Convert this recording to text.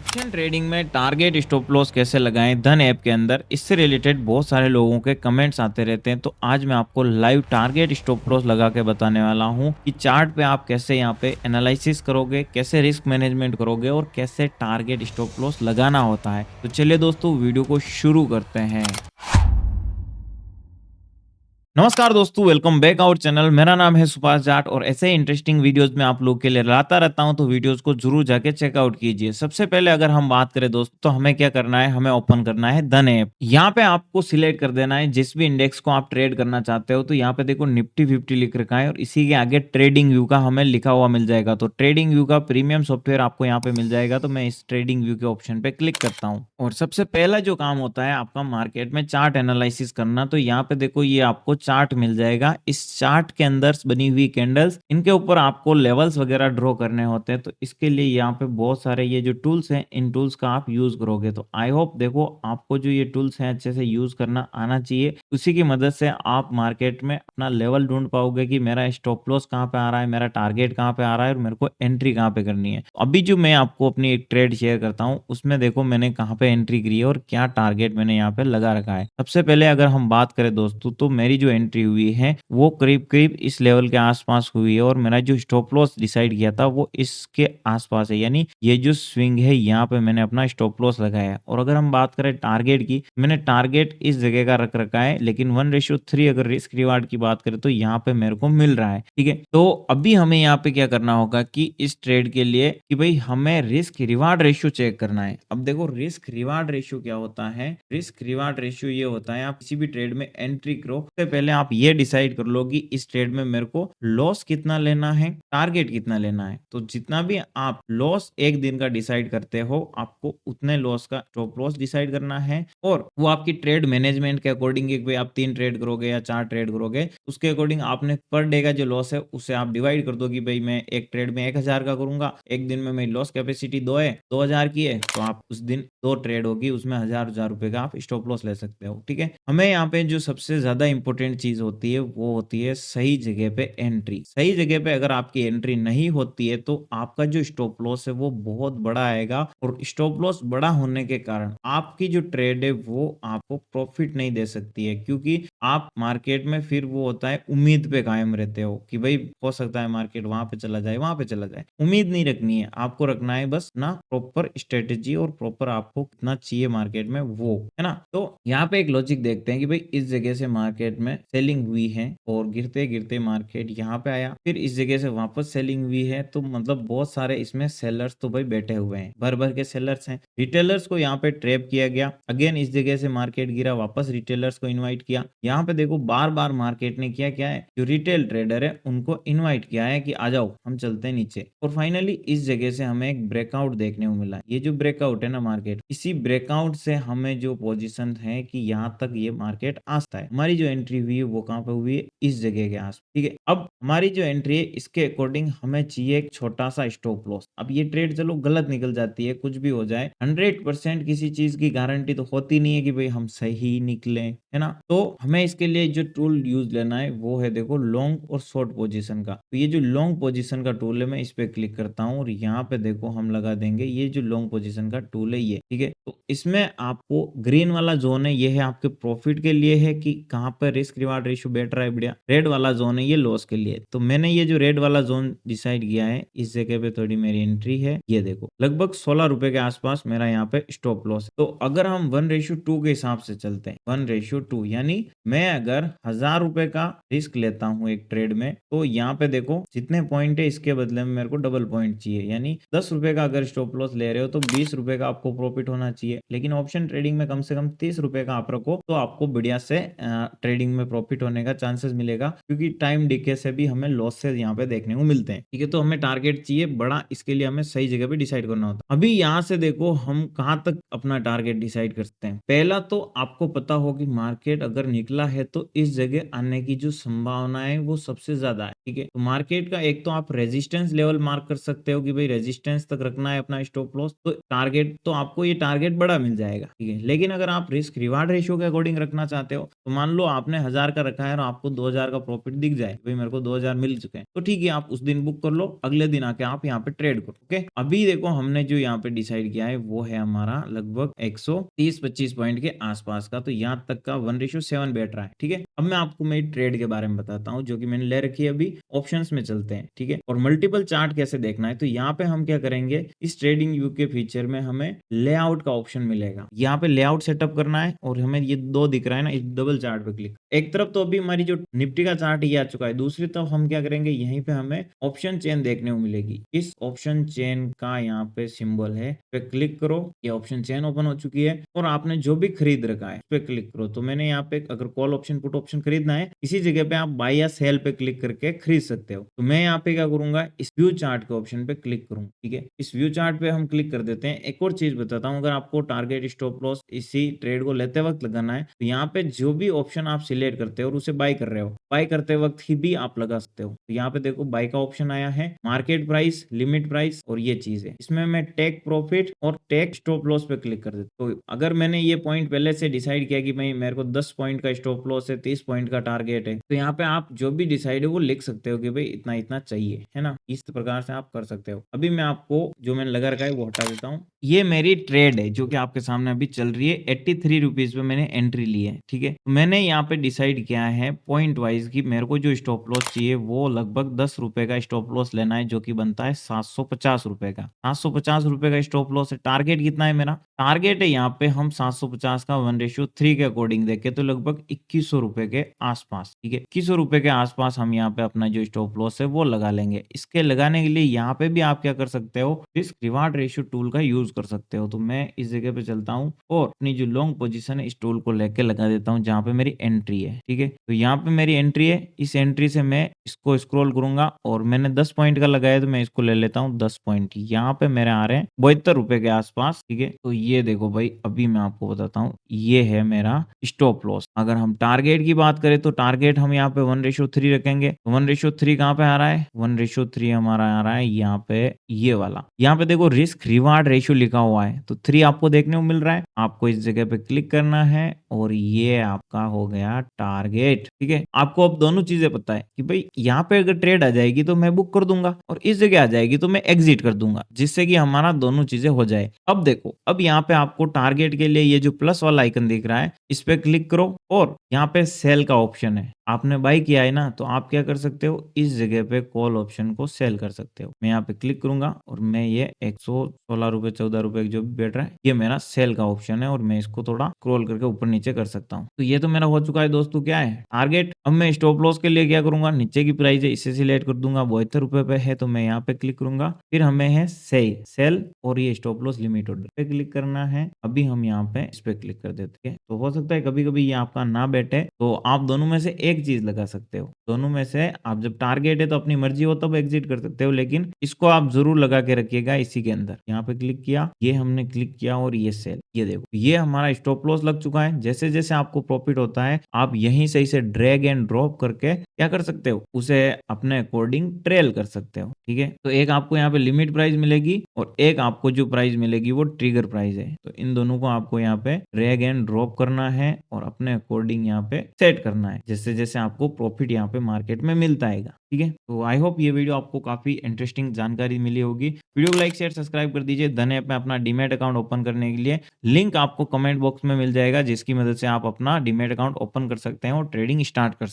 Option trading में target stop loss कैसे लगाएं धन ऐप के अंदर, इससे रिलेटेड बहुत सारे लोगों के कमेंट्स आते रहते हैं। तो आज मैं आपको लाइव टारगेट स्टॉप लॉस लगा के बताने वाला हूं कि चार्ट पे आप कैसे यहां पे एनालिसिस करोगे, कैसे रिस्क मैनेजमेंट करोगे और कैसे टारगेट स्टॉप लॉस लगाना होता है। तो चलिए दोस्तों, वीडियो को शुरू करते हैं। नमस्कार दोस्तों, वेलकम बैक आवर चैनल। मेरा नाम है सुभाष जाट और ऐसे ही इंटरेस्टिंग वीडियोस मैं आप लोग के लिए लाता रहता हूं, तो वीडियोस को जरूर जाके चेकआउट कीजिए। सबसे पहले अगर हम बात करें दोस्तों, तो हमें क्या करना है, हमें ओपन करना है धन ऐप। यहाँ पे आपको सिलेक्ट कर देना है जिस भी इंडेक्स को आप ट्रेड करना चाहते हो। तो यहाँ पे देखो निफ्टी 50 लिख रखा है और इसी के आगे ट्रेडिंग व्यू का हमें लिखा हुआ मिल जाएगा। तो ट्रेडिंग व्यू का प्रीमियम सॉफ्टवेयर आपको यहाँ पे मिल जाएगा। तो मैं इस ट्रेडिंग व्यू के ऑप्शन पे क्लिक करता हूँ और सबसे पहला जो काम होता है आपका मार्केट में चार्ट एनालिसिस करना। तो यहाँ पे देखो ये आपको चार्ट मिल जाएगा। इस चार्ट के अंदर बनी हुई कैंडल्स, इनके ऊपर आपको लेवल्स वगैरह ड्रॉ करने होते हैं। तो इसके लिए यहाँ पे बहुत सारे ये जो टूल्स हैं, इन टूल्स का आप यूज करोगे। तो आई होप देखो आपको जो ये टूल्स हैं अच्छे से यूज करना आना चाहिए। उसी की मदद से आप मार्केट में अपना लेवल ढूंढ पाओगे कि मेरा स्टॉप लॉस कहाँ पे आ रहा है, मेरा टारगेट कहाँ पे आ रहा है और मेरे को एंट्री कहाँ पे करनी है। अभी जो मैं आपको अपनी एक ट्रेड शेयर करता हूँ, उसमें देखो मैंने कहाँ पे एंट्री करी है और क्या टारगेट मैंने यहाँ पे लगा रखा है। सबसे पहले अगर हम बात करें दोस्तों, तो मेरी जो एंट्री हुई है वो करीब करीब इस लेवल के आसपास हुई है और मेरा जो स्टॉप लॉस डिसाइड किया था वो इसके आसपास है। यानी ये जो स्विंग है यहाँ पे मैंने अपना स्टॉप लॉस लगाया है। और अगर हम बात करें टारगेट की, मैंने टारगेट इस जगह का रख रखा है, लेकिन 1:3 अगर रिस्क रिवार्ड की बात करें तो यहाँ पे मेरे को मिल रहा है। ठीक है, तो अभी हमें यहाँ पे क्या करना होगा कि इस ट्रेड के लिए कि भाई हमें रिस्क रिवार्ड रेशियो चेक करना है। अब देखो रिस्क रिवार्ड रेशियो क्या होता है। रिस्क रिवार्ड रेशियो ये होता है, आप किसी भी ट्रेड में एंट्री करो उससे पहले आप ये डिसाइड कर लो कि इस ट्रेड में मेरे को लॉस कितना लेना है, टारगेट कितना लेना है। तो जितना भी आप लॉस एक दिन का डिसाइड करते हो, आपको उतने लॉस का स्टॉप लॉस डिसाइड करना है। और वो आपकी ट्रेड मैनेजमेंट के अकॉर्डिंग, एक भाई आप 3 ट्रेड करोगे या 4 ट्रेड करोगे, उसके अकॉर्डिंग आपने पर डे का जो लॉस है उसे आप डिवाइड कर दो कि भाई मैं एक ट्रेड में 1000 का करूंगा, एक दिन में मेरी लॉस कैपेसिटी 2000 की है, तो आप उस दिन 2 ट्रेड होगी, उसमें 1000 रुपए का आप स्टॉप लॉस ले सकते हो। ठीक है, हमें यहाँ पे जो सबसे ज्यादा इंपॉर्टेंट चीज होती है वो होती है सही जगह पे एंट्री। सही जगह पे अगर आपकी एंट्री नहीं होती है तो आपका जो स्टॉप लॉस है वो बहुत बड़ा आएगा और स्टॉप लॉस बड़ा होने के कारण आपकी जो ट्रेड है वो आपको प्रॉफिट नहीं दे सकती है, क्योंकि आप मार्केट में फिर वो होता है उम्मीद पे कायम रहते हो कि भाई हो सकता है मार्केट वहां पे चला जाए, वहां पे चला जाए। उम्मीद नहीं रखनी है, आपको रखना है बस ना प्रॉपर स्ट्रेटेजी और प्रॉपर आपको कितना चाहिए मार्केट में, वो है ना। तो यहाँ पे एक लॉजिक देखते हैं कि भाई इस जगह से मार्केट में सेलिंग हुई है और गिरते गिरते मार्केट यहाँ पे आया, फिर इस जगह से वापस सेलिंग हुई है। तो मतलब बहुत सारे इसमें सेलर्स तो भाई बैठे हुए हैं, भर भर के सेलर्स हैं। रिटेलर्स को यहाँ पे ट्रैप किया गया। अगेन इस जगह से मार्केट गिरा, वापस रिटेलर्स को इन्वाइट किया। यहाँ पे देखो बार बार मार्केट ने किया क्या है, जो रिटेल ट्रेडर है उनको इन्वाइट किया है कि आ जाओ हम चलते हैं नीचे। और फाइनली इस जगह से हमें एक ब्रेकआउट देखने को मिला। ये जो ब्रेकआउट है ना मार्केट, इसी ब्रेकआउट से हमें जो पोजीशन है कि यहाँ तक ये मार्केट आता है। हमारी जो एंट्री हुई है वो कहाँ पे हुई है, इस जगह के आस। ठीक है, अब हमारी जो एंट्री है इसके अकॉर्डिंग हमें चाहिए एक छोटा सा स्टॉप लॉस। अब ये ट्रेड चलो गलत निकल जाती है, कुछ भी हो जाए, 100% किसी चीज की गारंटी तो होती नहीं है कि भाई हम सही निकले, है ना। तो हमें इसके लिए जो टूल यूज लेना है वो है देखो लॉन्ग और शॉर्ट पोजीशन का। तो ये जो लॉन्ग पोजीशन का टूल है मैं इस पे क्लिक करता हूँ और यहाँ पे देखो हम लगा देंगे ये जो लॉन्ग पोजीशन का टूल है ये। ठीक है, तो इसमें आपको ग्रीन वाला जोन है ये है आपके प्रॉफिट के लिए है कि कहाँ पर रिस्क रिवार्ड रेशियो बैठ रहा है बढ़िया। रेड वाला जोन है ये लॉस के लिए। तो मैंने ये जो रेड वाला जोन डिसाइड किया है, इस जगह पे थोड़ी मेरी एंट्री है। ये देखो लगभग 16 रुपए के आसपास मेरा यहाँ पे स्टॉप लॉस है। तो अगर हम 1:2 के हिसाब से चलते हैं, 1:2 यानी मैं अगर 1000 रुपए का रिस्क लेता हूँ एक ट्रेड में, तो यहाँ पे देखो जितने पॉइंट है इसके बदले में मेरे को डबल पॉइंट चाहिए। यानी 10 रुपए का अगर स्टॉप लॉस ले रहे हो तो 20 रुपए का आपको प्रॉफिट होना चाहिए। लेकिन ऑप्शन ट्रेडिंग में कम से कम 30 रुपए का आप रखो तो आपको बढ़िया से ट्रेडिंग में प्रॉफिट होने का चांसेस मिलेगा, क्योंकि टाइम डिके से भी हमें लॉसेस यहाँ पे देखने को मिलते हैं। ठीक है, तो हमें टारगेट चाहिए बड़ा, इसके लिए हमें सही जगह पे डिसाइड करना होता है। अभी यहाँ से देखो हम कहाँ तक अपना टारगेट डिसाइड कर सकते हैं। पहला तो आपको पता हो कि मार्केट अगर निकला है तो इस जगह आने की जो संभावना है वो सबसे ज्यादा है। ठीक है, तो मार्केट का एक तो आप रेजिस्टेंस लेवल मार्क कर सकते हो कि भाई रेजिस्टेंस तक रखना है अपना स्टॉप लॉस, तो टारगेट तो आपको ये टारगेट बड़ा मिल जाएगा। ठीक है, लेकिन अगर आप रिस्क रिवार्ड रेशियो के अकॉर्डिंग रखना चाहते हो तो मान लो आपने 1000 का रखा है और आपको 2000 का प्रॉफिट दिख जाए, भाई मेरे को 2000 मिल चुके हैं, तो ठीक है, आप उस दिन बुक कर लो, अगले दिन आके आप यहाँ पे ट्रेड करो। ओके, अभी देखो हमने जो यहाँ पे डिसाइड किया है वो है हमारा लगभग 130-25 पॉइंट के आसपास का, तो यहाँ तक का 1:7 बैठ रहा है। ठीक है, अब मैं आपको मेरी ट्रेड के बारे में बताता हूँ जो कि मैंने ले रखी है। अभी ऑप्शंस में चलते हैं। ठीक है, और मल्टीपल चार्ट कैसे देखना है, तो यहाँ पे हम क्या करेंगे, इस ट्रेडिंग व्यू के फीचर में हमें लेआउट का ऑप्शन मिलेगा। यहाँ पे लेआउट सेटअप करना है और हमें ये दो दिख रहा है ना, इस डबल चार्ट पे क्लिक, एक तरफ तो अभी हमारी जो निफ्टी का चार्ट ये आ चुका है, दूसरी तरफ हम क्या करेंगे, यहीं पे हमें ऑप्शन चेन देखने को मिलेगी। इस ऑप्शन चेन का यहाँ पे सिंबल है, पे क्लिक करो, ये ऑप्शन चेन ओपन हो चुकी है और आपने जो भी खरीद रखा है उस पे क्लिक करो। तो मैंने यहाँ पे अगर कॉल ऑप्शन पुट ऑप्शन खरीदना है, इसी जगह पे आप बाय या सेल पे क्लिक करके खरीद सकते हो। तो मैं यहाँ पे क्या करूंगा, इस व्यू चार्ट के ऑप्शन पे क्लिक करूंगा। ठीक है, इस व्यू चार्ट पे हम क्लिक कर देते हैं। एक और चीज बताता हूँ, अगर आपको टारगेट स्टॉप लॉस इसी ट्रेड को लेते वक्त लगाना है, तो यहाँ पे जो भी ऑप्शन आप सिलेक्ट करते हो और उसे बाय कर रहे हो, बाय करते वक्त ही भी आप लगा सकते हो। तो यहाँ पे देखो बाय का ऑप्शन आया है, मार्केट प्राइस, लिमिट प्राइस और ये चीज है। इसमें मैं टेक प्रॉफिट और टेक स्टॉप लॉस पे क्लिक कर देता हूँ। तो अगर मैंने ये पॉइंट पहले से डिसाइड किया कि भाई मेरे को 10 पॉइंट का स्टॉप लॉस है, 30 पॉइंट का टारगेट है, तो यहाँ पे आप जो भी डिसाइड है वो लिख सकते हो कि भाई इतना इतना चाहिए, है ना। इस प्रकार से आप कर सकते हो। अभी मैं आपको जो मैंने लगा रखा है वो हटा देता हूँ। ये मेरी ट्रेड है जो कि आपके सामने अभी चल रही है। 83 रुपीज पे मैंने एंट्री ली है। ठीक है, तो मैंने यहाँ पे डिसाइड किया है पॉइंट वाइज की मेरे को जो स्टॉप लॉस चाहिए वो लगभग 10 रुपए का स्टॉप लॉस लेना है, जो कि बनता है 750 रुपए का। 750 रुपए का स्टॉप लॉस है। टारगेट कितना है मेरा, टारगेट है यहाँ पे हम 750 का 1:3 के अकॉर्डिंग देखे तो लगभग 2100 रुपए के आसपास। ठीक है, 2100 रुपए के आसपास हम यहाँ पे अपना जो स्टॉप लॉस है वो लगा लेंगे। इसके लगाने के लिए यहाँ पे भी आप क्या कर सकते हो, रिस्क रिवार्ड रेशियो टूल का यूज कर सकते हो। तो मैं इस जगह पे चलता हूँ और अपनी जो लॉन्ग पोजीशन है इस टूल को लेके लगा देता हूँ जहाँ पे मेरी एंट्री है। ठीक है, तो यहाँ पे मेरी एंट्री है, इस एंट्री से मैं इसको स्क्रॉल करूंगा और मैंने 10 पॉइंट का लगाया तो मैं इसको ले लेता हूँ 10 पॉइंट। यहाँ पे मेरे आ रहे हैं 72 रुपए के आसपास। ठीक है, तो ये देखो भाई, अभी मैं आपको बताता हूँ, ये है मेरा स्टॉप लॉस। अगर हम टारगेट की बात करें तो टारगेट हम यहाँ पे 1:3 रखेंगे। तो 1:3 कहाँ पे आ रहा है, 1:3 हमारा आ रहा है यहाँ पे, ये वाला। यहाँ पे देखो रिस्क रिवार्ड रेशियो लिखा हुआ है, तो 3 आपको देखने को मिल रहा है। आपको इस जगह पे क्लिक करना है और ये आपका हो गया टारगेट। ठीक है, आपको अब दोनों चीजें पता है कि भाई यहाँ पे अगर ट्रेड आ जाएगी तो मैं बुक कर दूंगा और इस जगह आ जाएगी तो मैं एग्जिट कर दूंगा, जिससे कि हमारा दोनों चीजें हो जाए। अब देखो, अब यहाँ पे आपको टारगेट के लिए ये जो प्लस वाला आइकन दिख रहा है इस पे क्लिक करो और यहाँ पे सेल का ऑप्शन है। आपने बाय किया है ना, तो आप क्या कर सकते हो, इस जगह पे कॉल ऑप्शन को सेल कर सकते हो। मैं यहाँ पे क्लिक करूंगा और मैं ये 116 रुपए 14 रुपए जो भी बैठ रहा है ये मेरा सेल का ऑप्शन है और मैं इसको थोड़ा स्क्रॉल करके ऊपर नीचे कर सकता हूँ। तो ये तो मेरा हो चुका है दोस्तों, क्या है टारगेट। अब मैं स्टॉप लॉस के लिए क्या करूंगा, नीचे की प्राइस है इसे सिलेक्ट कर दूंगा, 72 रुपए पे है तो मैं यहाँ पे क्लिक करूंगा। फिर हमें है सेल और ये स्टॉप लॉस लिमिट ऑर्डर पे क्लिक करना है। अभी हम यहाँ पे इस पे क्लिक कर देते हैं। तो हो सकता है कभी कभी ये आपका ना बैठे, तो आप दोनों में से एक चीज लगा सकते हो। दोनों में से आप जब टारगेट है तो अपनी मर्जी हो तब एग्जिट कर सकते हो, लेकिन इसको आप जरूर लगा के रखिएगा इसी के अंदर। यहाँ पे क्लिक किया, ये हमने क्लिक किया और ये सेल, ये देखो ये हमारा स्टॉप लॉस लग चुका है। जैसे जैसे आपको प्रॉफिट होता है आप यहीं से इसे ड्रैग एंड ड्रॉप करके क्या कर सकते हो, उसे अपने अकॉर्डिंग ट्रेल कर सकते हो। ठीक है, तो एक आपको यहाँ पे लिमिट प्राइस मिलेगी और एक आपको जो प्राइस मिलेगी वो ट्रिगर प्राइस है। तो इन दोनों को आपको यहाँ पे ड्रैग एंड ड्रॉप करना है और अपने अकॉर्डिंग यहाँ पे सेट करना है, जैसे जैसे आपको प्रॉफिट यहाँ पे मार्केट में मिलता है। ठीक है, तो आई होप ये वीडियो आपको काफी इंटरेस्टिंग जानकारी मिली होगी। वीडियो को लाइक शेयर सब्सक्राइब कर दीजिए। धन ऐप में अपना डीमैट अकाउंट ओपन करने के लिए लिंक आपको कमेंट बॉक्स में मिल जाएगा, जिसकी मदद से आप अपना डीमैट अकाउंट ओपन कर सकते हैं और ट्रेडिंग स्टार्ट कर सकते हैं।